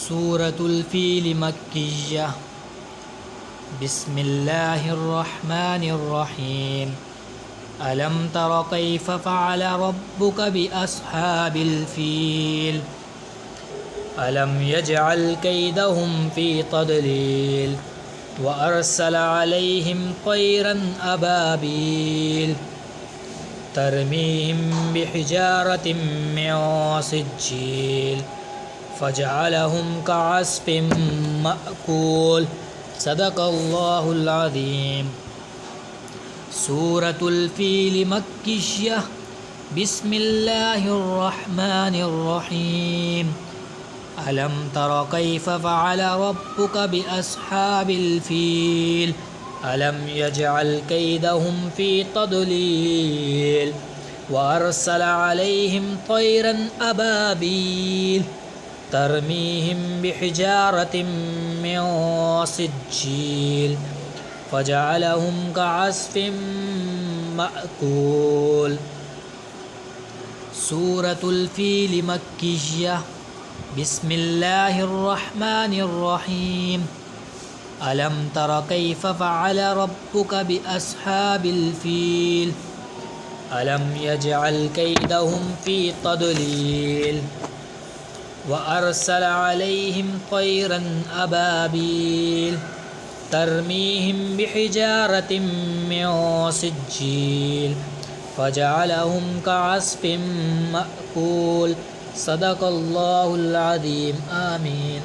सूरतुल feel मक्किय्या। बिस्मिल्लाहिर्रहमानिर्रहीम। अलम तर कैफ फ़अल रब्बुक बिअस्हाबिल फील। अलम यजअल कैदहुम फ़ी तदलील व अरसल अलैहिम तैरन अबाबील तरमीहिम बिहिजारतिम मिन सिज्जील फ़जअलहुम कअस्फ़िन मअकूल। सदक़ल्लाहुल अज़ीम। सूरतुल फील मक्किय्या। बिस्मिल्लाहिर्रहमानिर्रहीम। अलम तर कैफ फ़अल रब्बुक बिअस्हाबिल फील। अलम यजअल कैदहुम फ़ी तदलील व अरसल अलैहिम तैरन अबाबील तरमीहिम बिहिजारतिम मिन सिज्जील फ़जअलहुम कअस्फ़िन मअकूल। सूरतुल फील मक्किय्या। बिस्मिल्लाहिर्रहमानिर्रहीम। अलम तर कैफ फ़अल रब्बुक बिअस्हाबिल फील। अलम यजअल कैदहुम फ़ी तदलील व अरसल अलैहिम तैरन अबाबील तरमीहिम बिहिजारतिम मिन सिज्जील फ़जअलहुम कअस्फ़िन मअकूल। सदक़ल्लाहुल अज़ीम। आमीन।